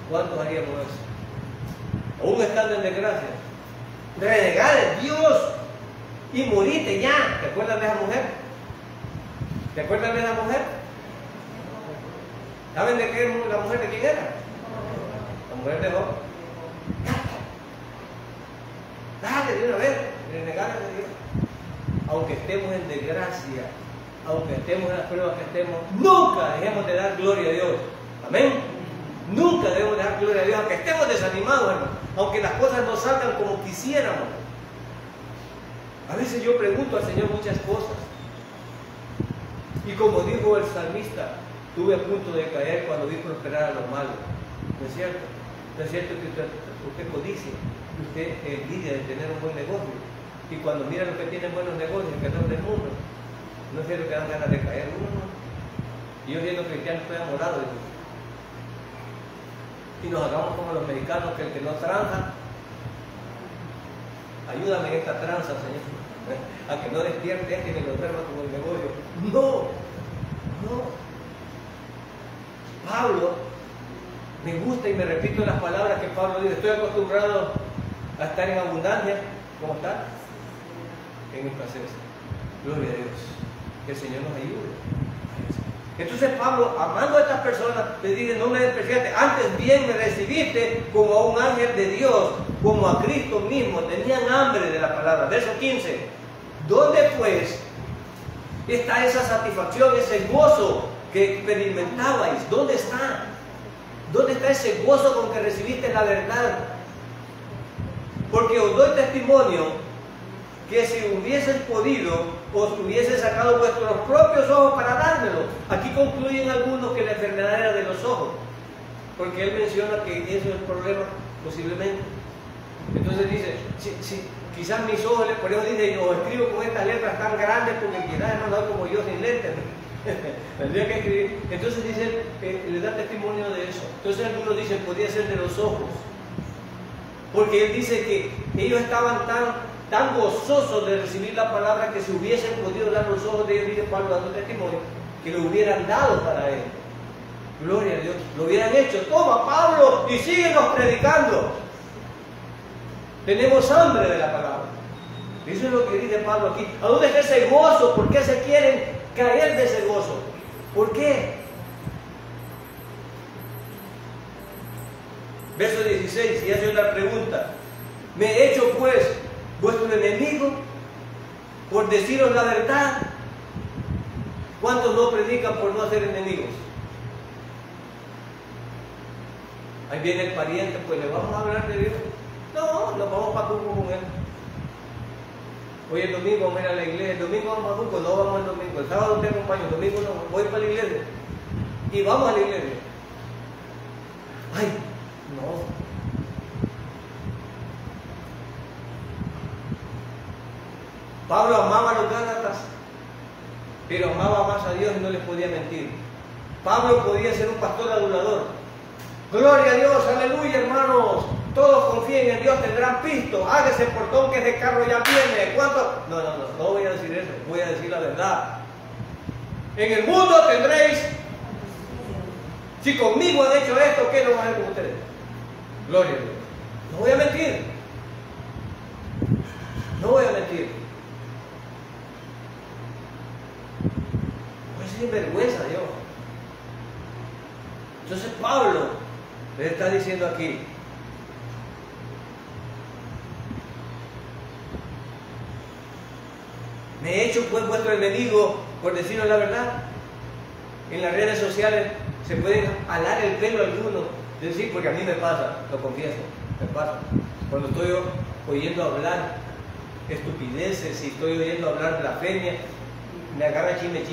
¿Cuántos haríamos eso? Aún estando en desgracia. Renegar de Dios y morirte ya. ¿Te acuerdas de esa mujer? ¿Te acuerdas de esa mujer? ¿Saben de qué la mujer de quién era? La mujer de Job. Dale de una vez, renegar de Dios. Aunque estemos en desgracia, aunque estemos en las pruebas que estemos, nunca dejemos de dar gloria a Dios. Amén. Nunca debemos dar gloria a Dios, aunque estemos desanimados, hermano, aunque las cosas no salgan como quisiéramos. A veces yo pregunto al Señor muchas cosas. Y como dijo el salmista, estuve a punto de caer cuando vi prosperar a los malos. ¿No es cierto? ¿No es cierto que usted codicia, que usted envidia de tener un buen negocio? Y cuando mira los que tienen buenos negocios, que no del mundo, ¿no es cierto que dan ganas de caer uno? Y yo siendo cristiano estoy enamorado de Dios. Y nos hagamos como los mexicanos, que el que no tranza, ayúdame en esta tranza, Señor, a que no despierte este que me lo enferma como el negocio. No. Pablo, me gusta y me repito las palabras que Pablo dice, estoy acostumbrado a estar en abundancia. ¿Cómo está? En escasez. Gloria a Dios. Que el Señor nos ayude. Entonces Pablo, amando a estas personas, le dice, no me despreciaste, antes bien me recibiste como a un ángel de Dios, como a Cristo mismo. Tenían hambre de la palabra. Verso 15. ¿Dónde pues está esa satisfacción, ese gozo que experimentabais? ¿Dónde está? ¿Dónde está ese gozo con que recibiste la verdad? Porque os doy testimonio que si hubieses podido, os hubiese sacado vuestros propios ojos para dármelo. Aquí concluyen algunos que la enfermedad era de los ojos, porque él menciona que eso es el problema, posiblemente. Entonces dice, quizás mis ojos, por eso dice, os escribo con estas letras tan grandes, porque quizás no soy como yo sin lentes. Tendría que escribir. Entonces dice, le da testimonio de eso. Entonces algunos dicen, podría ser de los ojos, porque él dice que ellos estaban tan gozosos de recibir la palabra que si hubiesen podido dar los ojos de ellos, dice Pablo dando testimonio, que lo hubieran dado para él. Gloria a Dios, lo hubieran hecho. Toma Pablo y síguenos predicando. Tenemos hambre de la palabra. Eso es lo que dice Pablo aquí. ¿A dónde está ese gozo? ¿Por qué se quieren caer de ese gozo? ¿Por qué? Verso 16, y hace una pregunta. ¿Me he hecho pues vuestro enemigo por deciros la verdad? ¿Cuántos no predican por no hacer enemigos? Ahí viene el pariente, pues le vamos a hablar de Dios. No, nos vamos para Cuco con él. Hoy el domingo vamos a ir a la iglesia, el domingo vamos a Cuco, no vamos el domingo, el sábado te acompaño, el domingo no, voy para la iglesia. Y vamos a la iglesia. Ay, no. Pablo amaba a los gálatas, pero amaba más a Dios y no les podía mentir. Pablo podía ser un pastor adulador. Gloria a Dios, aleluya, hermanos. Todos confíen en Dios, tendrán pisto. Hágase portón que ese carro ya viene. ¿Cuánto? No voy a decir eso, voy a decir la verdad. En el mundo tendréis. Si conmigo han hecho esto, ¿qué no van a hacer con ustedes? Gloria a Dios. No voy a mentir. No voy a mentir. Voy a ser sinvergüenza, Dios. Entonces Pablo le está diciendo aquí, me he hecho pues vuestro enemigo por deciros la verdad. En las redes sociales se pueden alar el pelo a algunos, decir, porque a mí me pasa, lo confieso, me pasa. Cuando estoy oyendo hablar estupideces, si estoy oyendo hablar blasfemia, me agarra chisme.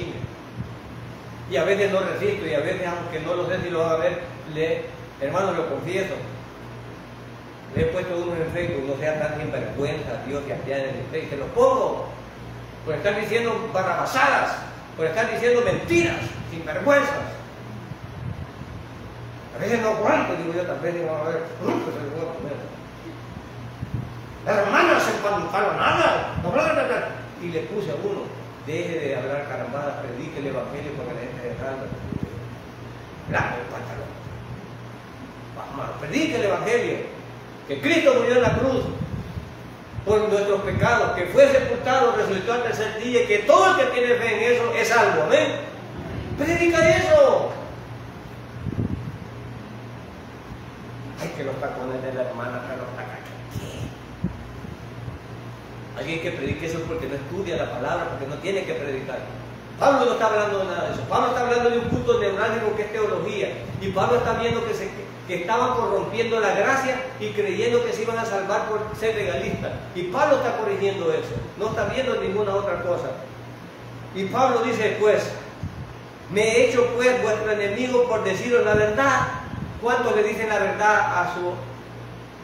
Y a veces no resisto, y a veces, aunque no lo sé si lo van a ver, hermano, lo confieso. Le he puesto unos en Facebook, no sea tan sinvergüenza, Dios, que allá en el Facebook, se los pongo. Por estar diciendo barrabasadas, por estar diciendo mentiras, sinvergüenzas. A veces no aguanto, digo yo, tal vez digo, a ver, pues se lo voy a comer. Las hermanas se nada. Y le puse a uno, deje de hablar carambadas, predique el evangelio porque la gente es rara. Grande el pantalón. Vamos, predique el evangelio. Que Cristo murió en la cruz por nuestros pecados, que fue sepultado, resucitó al tercer día, y que todo el que tiene fe en eso es salvo. Amén. Predica eso. Ay, que los tacones de la hermana, que los tacones. Alguien que predique eso porque no estudia la palabra, porque no tiene que predicar. Pablo no está hablando de nada de eso. Pablo está hablando de un punto neurálgico que es teología. Y Pablo está viendo que estaban corrompiendo la gracia y creyendo que se iban a salvar por ser legalistas. Y Pablo está corrigiendo eso. No está viendo ninguna otra cosa. Y Pablo dice después, me he hecho pues vuestro enemigo por deciros la verdad. ¿Cuántos le dicen la verdad a su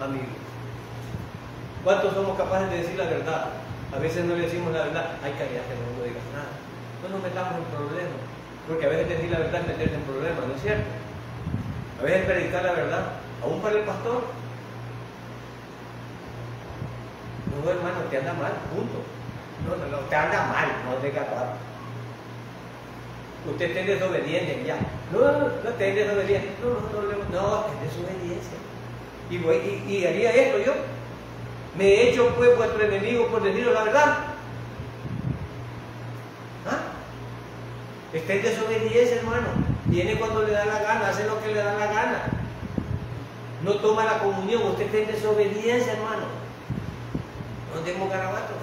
amigo? ¿Cuántos somos capaces de decir la verdad? A veces no le decimos la verdad. Ay, cállate, no digas nada. No nos metamos en problemas. Porque a veces decir la verdad es meterse en problemas, ¿no es cierto? A veces predicar la verdad, aún para el pastor. No, hermano, te anda mal, punto. No, te anda mal, no te capaz. Usted está en desobediencia ya. No está en desobediencia. No, está en desobediencia. Y haría esto yo. Me he hecho pues vuestro enemigo por deciros la verdad. ¿Ah? Está en desobediencia, hermano. Viene cuando le da la gana, hace lo que le da la gana. No toma la comunión, usted está en desobediencia, hermano. No tengo garabatos.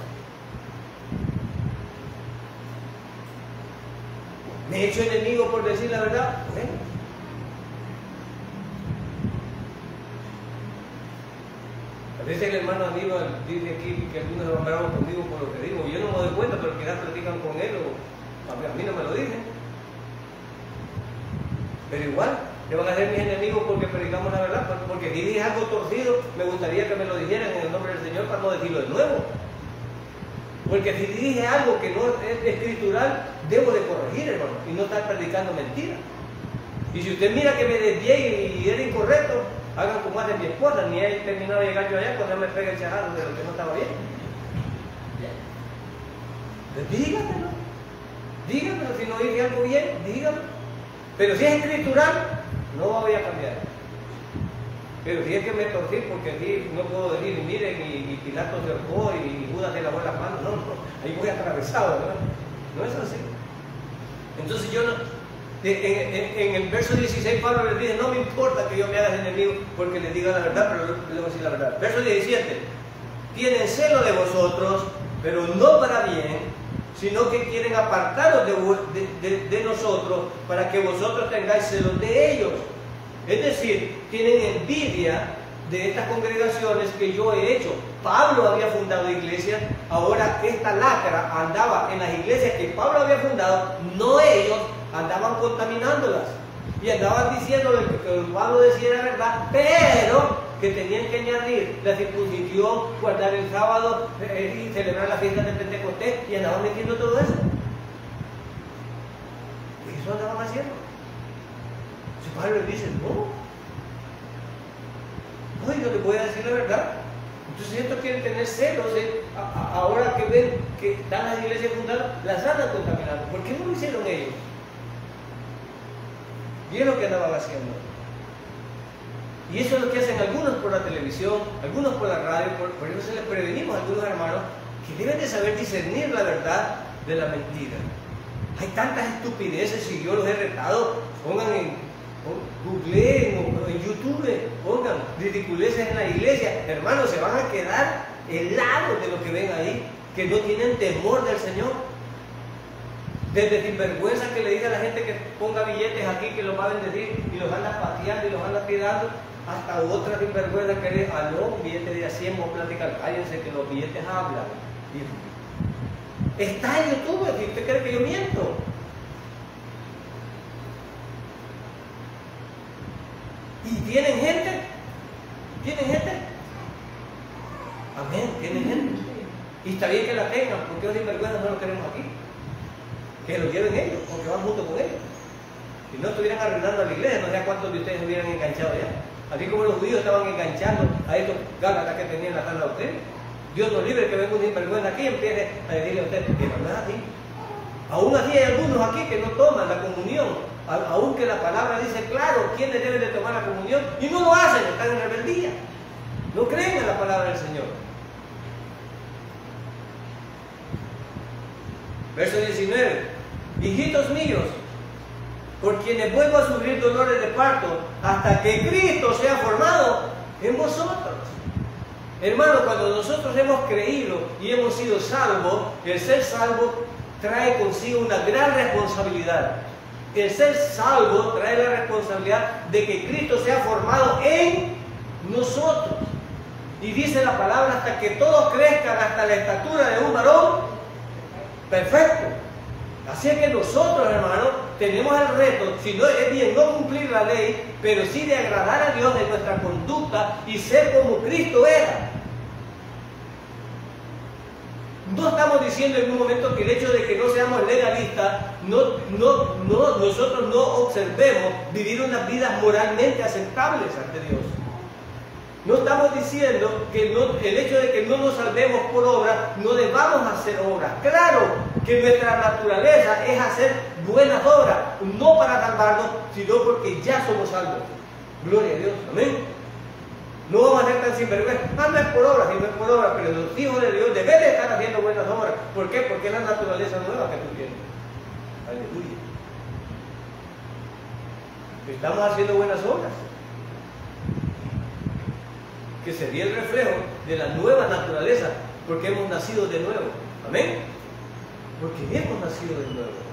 Me he hecho enemigo por decir la verdad. Bueno. A veces el hermano amigo dice aquí que algunos se van bravos conmigo por lo que digo. Yo no me doy cuenta, pero quizás platican con él o a mí no me lo dicen. Pero igual, le van a ser mis enemigos porque predicamos la verdad. Porque si dije algo torcido, me gustaría que me lo dijeran en el nombre del Señor para no decirlo de nuevo. Porque si dije algo que no es escritural, debo de corregir, hermano, y no estar predicando mentiras. Y si usted mira que me desvié y era incorrecto, hagan como hace mi esposa, ni he terminado de llegar yo allá cuando me pega el chajado de lo que no estaba bien. Pues dígamelo. Dígamelo, si no dije algo bien, dígamelo. Pero si es escritural, no voy a cambiar. Pero si es que me torcí porque aquí no puedo decir, miren, y Pilato se ahorcó y Judas se lavó las manos, no, ahí voy atravesado, ¿verdad? No es así. Entonces yo no, en el verso 16 Pablo le dice, no me importa que yo me haga enemigo porque les diga la verdad, pero le voy a decir la verdad. Verso 17, tienen celo de vosotros, pero no para bien, sino que quieren apartaros de nosotros para que vosotros tengáis celos de ellos. Es decir, tienen envidia de estas congregaciones que yo he hecho. Pablo había fundado iglesias, ahora esta lacra andaba en las iglesias que Pablo había fundado, no ellos, andaban contaminándolas. Y andaban diciendo que lo que Pablo decía era verdad, pero que tenían que añadir la circuncisión, guardar el sábado y celebrar la fiesta de Pentecostés, y andaban metiendo todo eso. Y eso andaban haciendo. Si Pablo les dice, no, yo les voy a decir la verdad. Entonces estos quieren tener celos, ahora que ven que están las iglesias fundadas, las andan contaminando. ¿Por qué no lo hicieron ellos? Y es lo que andaban haciendo. Y eso es lo que hacen algunos por la televisión, algunos por la radio. Por eso se les prevenimos a algunos hermanos que deben de saber discernir la verdad de la mentira. Hay tantas estupideces, y yo los he retado. Pongan googleen o en YouTube, pongan ridiculeces en la iglesia. Hermanos, se van a quedar helados de lo que ven ahí, que no tienen temor del Señor. Desde sinvergüenza que le diga a la gente que ponga billetes aquí, que los va a bendecir, y los anda pateando y los anda tirando, hasta otra sinvergüenza que le un billete de a 100, vos platicar, cállense que los billetes hablan. Está en YouTube, si usted cree que yo miento. Y tienen gente. Amén, tienen gente. Y está bien que la tengan, porque los sinvergüenzas no lo queremos aquí. Que lo lleven ellos, o que van junto con ellos. Si no estuvieran arruinando a la iglesia, no sé a cuántos de ustedes se hubieran enganchado ya. Así como los judíos estaban enganchando a estos gálatas que tenían la sala de ustedes. Dios nos libre que venga un sinvergüenza aquí y empiece a decirle a ustedes que no es así. Aún así hay algunos aquí que no toman la comunión, aunque la palabra dice claro quiénes deben de tomar la comunión, y no lo hacen, están en rebeldía. No creen en la palabra del Señor. Verso 19. Hijitos míos, por quienes vuelvo a sufrir dolores de parto, hasta que Cristo sea formado en vosotros. Hermanos, cuando nosotros hemos creído y hemos sido salvos, el ser salvo trae consigo una gran responsabilidad. El ser salvo trae la responsabilidad de que Cristo sea formado en nosotros. Y dice la palabra, hasta que todos crezcan hasta la estatura de un varón perfecto. Así es que nosotros, hermanos, tenemos el reto, si no es bien no cumplir la ley, pero sí de agradar a Dios en nuestra conducta y ser como Cristo era. No estamos diciendo en un momento que el hecho de que no seamos legalistas, nosotros no observemos vivir unas vidas moralmente aceptables ante Dios. No estamos diciendo que el hecho de que no nos salvemos por obra, no debamos hacer obras. Claro que nuestra naturaleza es hacer buenas obras, no para salvarnos, sino porque ya somos salvos. Gloria a Dios, amén. No vamos a ser tan sinvergüenza. No es por obra, si no es por obra, pero los hijos de Dios deben de estar haciendo buenas obras. ¿Por qué? Porque es la naturaleza nueva que tú tienes. Aleluya. Estamos haciendo buenas obras, que sería el reflejo de la nueva naturaleza, porque hemos nacido de nuevo. Amén. Porque hemos nacido de nuevo.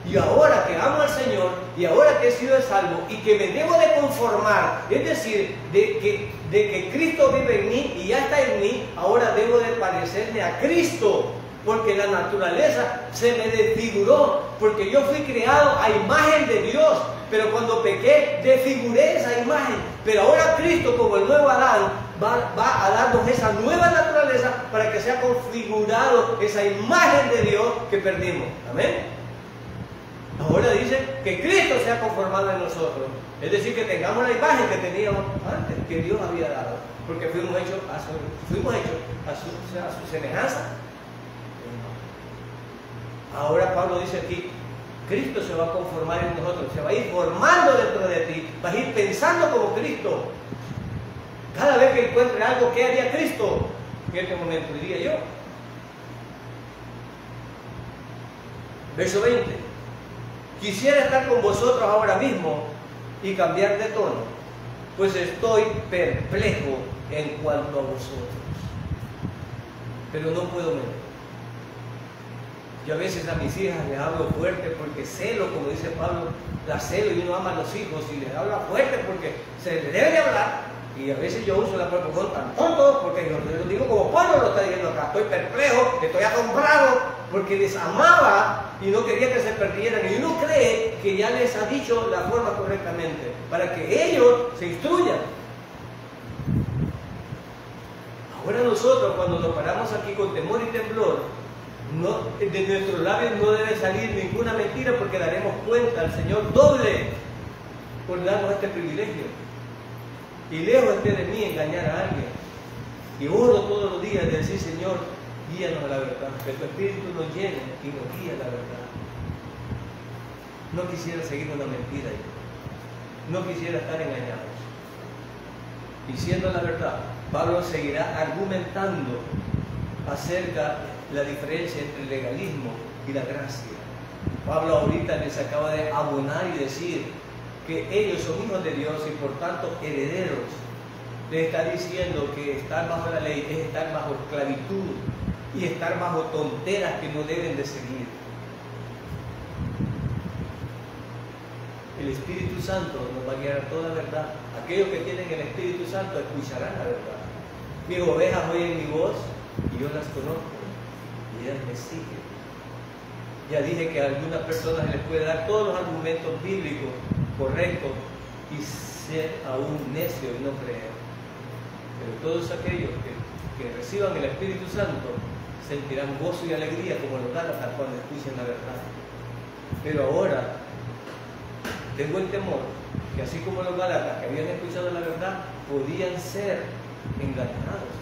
Y ahora que amo al Señor, y ahora que he sido salvo, y que me debo de conformar, es decir, de que Cristo vive en mí y ya está en mí, ahora debo de parecerme a Cristo, porque la naturaleza se me desfiguró, porque yo fui creado a imagen de Dios, pero cuando pequé, desfiguré esa imagen. Pero ahora Cristo, como el nuevo Adán, va a darnos esa nueva naturaleza para que sea configurado esa imagen de Dios que perdimos. Amén. Ahora dice que Cristo sea conformado en nosotros. Es decir, que tengamos la imagen que teníamos antes, que Dios había dado. Porque fuimos hechos a su semejanza. Ahora Pablo dice aquí, Cristo se va a conformar en nosotros, se va a ir formando dentro de ti, vas a ir pensando como Cristo. Cada vez que encuentre algo, ¿qué haría Cristo? En este momento diría yo. Verso 20. Quisiera estar con vosotros ahora mismo y cambiar de tono, pues estoy perplejo en cuanto a vosotros. Pero no puedo menos. Yo a veces a mis hijas les hablo fuerte porque celo, como dice Pablo, la celo, y uno ama a los hijos y les habla fuerte porque se les debe de hablar. Y a veces yo uso la proporción tan tonto porque yo lo digo como Pablo lo está diciendo acá. Estoy perplejo, estoy asombrado porque les amaba y no quería que se perdieran. Y uno cree que ya les ha dicho la forma correctamente para que ellos se instruyan. Ahora nosotros, cuando nos paramos aquí con temor y temblor, de nuestros labios no debe salir ninguna mentira porque daremos cuenta al Señor doble por darnos este privilegio. Y lejos esté de mí engañar a alguien. Y oro todos los días de decir, Señor, guíanos a la verdad, que tu Espíritu nos llene y nos guíe a la verdad. No quisiera seguir una mentira, no quisiera estar engañados. Diciendo la verdad, Pablo seguirá argumentando acerca de la diferencia entre el legalismo y la gracia. Pablo ahorita les acaba de abonar y decir que ellos son hijos de Dios y por tanto herederos. Le está diciendo que estar bajo la ley es estar bajo esclavitud y estar bajo tonteras que no deben de seguir. El Espíritu Santo nos va a guiar a toda verdad. Aquellos que tienen el Espíritu Santo escucharán la verdad. Mis ovejas oyen mi voz y yo las conozco y ellas me siguen. Ya dije que a algunas personas les puede dar todos los argumentos bíblicos correctos y ser aún necio y no creer. Pero todos aquellos que reciban el Espíritu Santo sentirán gozo y alegría como los Gálatas cuando escuchen la verdad. Pero ahora tengo el temor que así como los Gálatas que habían escuchado la verdad podían ser engañados,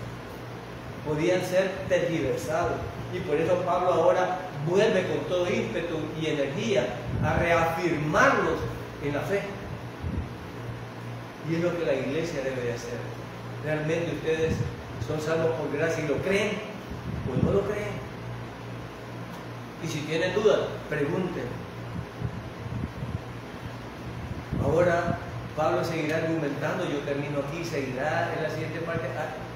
podían ser tergiversados. Y por eso Pablo ahora vuelve con todo ímpetu y energía a reafirmarlos en la fe. Y es lo que la iglesia debe de hacer. ¿Realmente ustedes son salvos por gracia y lo creen o no lo creen? Y si tienen dudas, pregunten. Ahora Pablo seguirá argumentando, yo termino aquí, seguirá en la siguiente parte,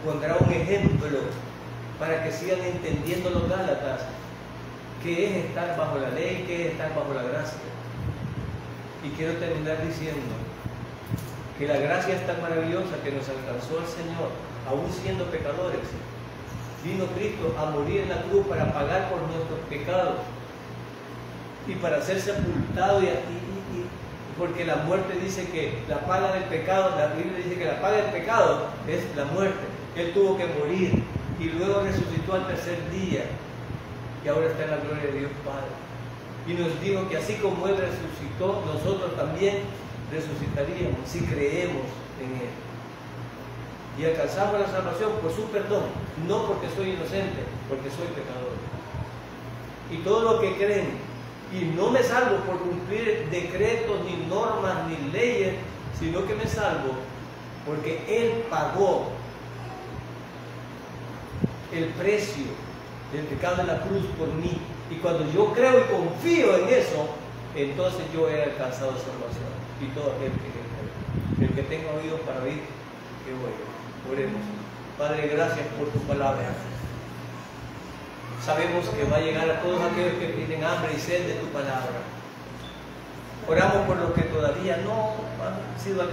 pondrá un ejemplo para que sigan entendiendo los Gálatas qué es estar bajo la ley, qué es estar bajo la gracia. Y quiero terminar diciendo que la gracia es tan maravillosa que nos alcanzó el Señor, aún siendo pecadores. Vino Cristo a morir en la cruz para pagar por nuestros pecados y para ser sepultado porque la muerte dice que la paga del pecado, la Biblia dice que la paga del pecado es la muerte. Él tuvo que morir y luego resucitó al tercer día y ahora está en la gloria de Dios Padre. Y nos dijo que así como Él resucitó, nosotros también resucitaríamos si creemos en Él. Y alcanzamos la salvación por su perdón, no porque soy inocente, porque soy pecador. Y todos los que creen, y no me salvo por cumplir decretos, ni normas, ni leyes, sino que me salvo porque Él pagó el precio del pecado de la cruz por mí. Y cuando yo creo y confío en eso, entonces yo he alcanzado salvación. Y todo aquel que cree. El que tenga oídos para oír, que oiga. Oremos. Padre, gracias por tu palabra. Sabemos que va a llegar a todos aquellos que tienen hambre y sed de tu palabra. Oramos por los que todavía no han sido